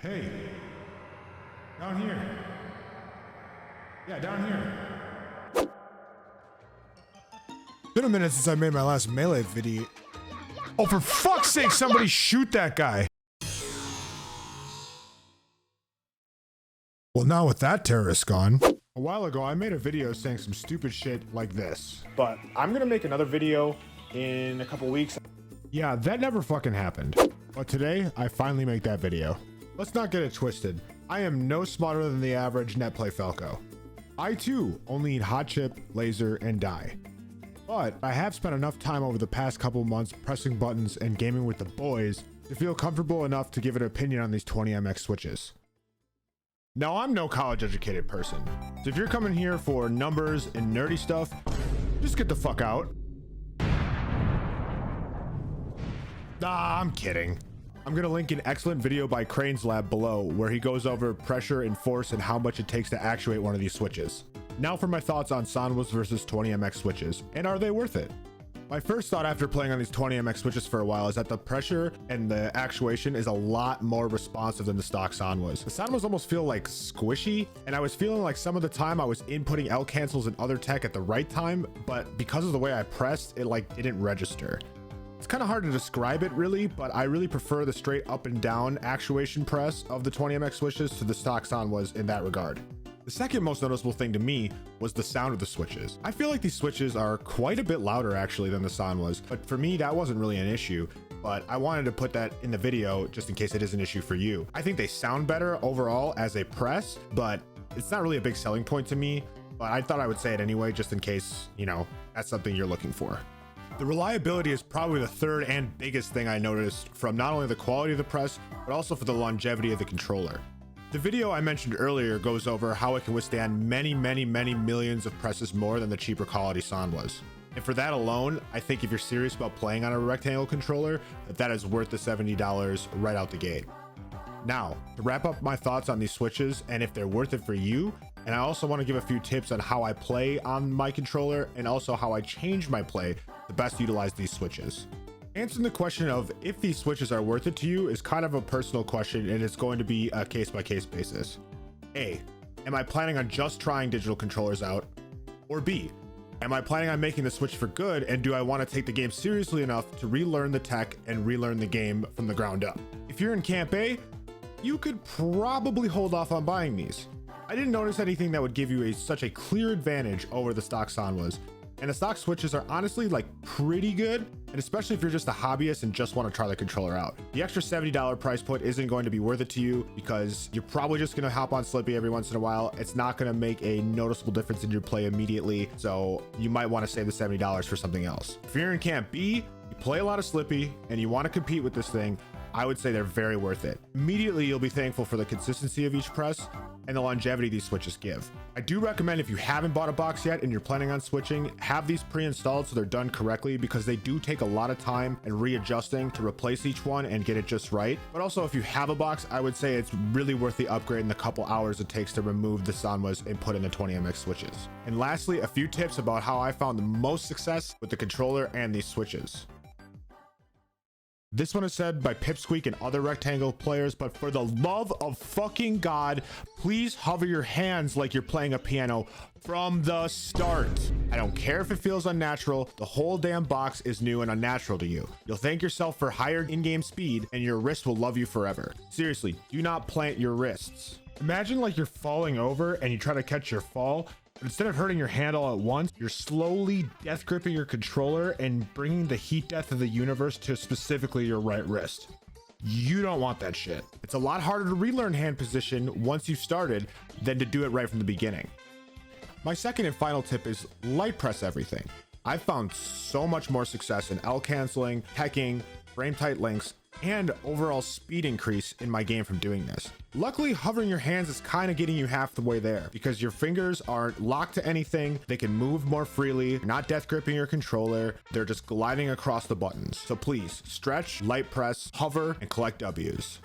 Hey, down here. Yeah, down here. Been a minute since I made my last melee video. Oh, for fuck's sake, somebody shoot that guy. Well, now with that terrorist gone. A while ago, I made a video saying some stupid shit like this. But I'm gonna make another video in a couple weeks. Yeah, that never fucking happened. But today, I finally make that video. Let's not get it twisted. I am no smarter than the average netplay Falco. I too only eat hot chip, laser, and die. But I have spent enough time over the past couple months pressing buttons and gaming with the boys to feel comfortable enough to give an opinion on these 20MX switches. Now, I'm no college educated person, so if you're coming here for numbers and nerdy stuff, just get the fuck out. Nah, I'm kidding. I'm gonna link an excellent video by Crane's Lab below where he goes over pressure and force and how much it takes to actuate one of these switches. Now for my thoughts on Sanwa's versus 20MX switches, and are they worth it? My first thought after playing on these 20MX switches for a while is that the pressure and the actuation is a lot more responsive than the stock Sanwas. The Sanwas almost feel like squishy, and I was feeling like some of the time I was inputting L cancels and other tech at the right time, but because of the way I pressed, it like didn't register. It's kind of hard to describe it really, but I really prefer the straight up and down actuation press of the 20MX switches to the stock Sanwas in that regard. The second most noticeable thing to me was the sound of the switches. I feel like these switches are quite a bit louder actually than the Sanwas, but for me that wasn't really an issue, but I wanted to put that in the video just in case it is an issue for you. I think they sound better overall as a press, but it's not really a big selling point to me, but I thought I would say it anyway just in case, you know, that's something you're looking for. The reliability is probably the third and biggest thing I noticed from not only the quality of the press, but also for the longevity of the controller. The video I mentioned earlier goes over how it can withstand many millions of presses more than the cheaper quality Sanwas. And for that alone, I think if you're serious about playing on a rectangle controller, that is worth the $70 right out the gate. Now, to wrap up my thoughts on these switches and if they're worth it for you, and I also want to give a few tips on how I play on my controller and also how I change my play to best utilize these switches. Answering the question of if these switches are worth it to you is kind of a personal question, and it's going to be a case-by-case basis. A, am I planning on just trying digital controllers out? Or B, am I planning on making the switch for good, and do I want to take the game seriously enough to relearn the tech and relearn the game from the ground up? If you're in Camp A, you could probably hold off on buying these. I didn't notice anything that would give you such a clear advantage over the stock Sanwas. And the stock switches are honestly like pretty good, and especially if you're just a hobbyist and just want to try the controller out. The extra $70 price point isn't going to be worth it to you because you're probably just going to hop on Slippy every once in a while. It's not going to make a noticeable difference in your play immediately, so you might want to save the $70 for something else. If you're in Camp B, you play a lot of Slippy and you want to compete with this thing, I would say they're very worth it. Immediately, you'll be thankful for the consistency of each press and the longevity these switches give. I do recommend if you haven't bought a box yet and you're planning on switching, have these pre-installed so they're done correctly because they do take a lot of time and readjusting to replace each one and get it just right. But also if you have a box, I would say it's really worth the upgrade in the couple hours it takes to remove the Sanwas and put in the 20MX switches. And lastly, a few tips about how I found the most success with the controller and these switches. This one is said by Pipsqueak and other rectangle players, but for the love of fucking God, please hover your hands like you're playing a piano from the start. I don't care if it feels unnatural, the whole damn box is new and unnatural to you. You'll thank yourself for higher in-game speed and your wrist will love you forever. Seriously, do not plant your wrists. Imagine like you're falling over and you try to catch your fall, but instead of hurting your hand all at once, you're slowly death gripping your controller and bringing the heat death of the universe to specifically your right wrist. You don't want that shit. It's a lot harder to relearn hand position once you've started than to do it right from the beginning. My second and final tip is light press everything. I've found so much more success in L canceling, hacking, frame tight links, and overall speed increase in my game from doing this. Luckily, hovering your hands is kind of getting you half the way there because your fingers aren't locked to anything. They can move more freely. You're not death gripping your controller. They're just gliding across the buttons. So please stretch, light press, hover, and collect W's.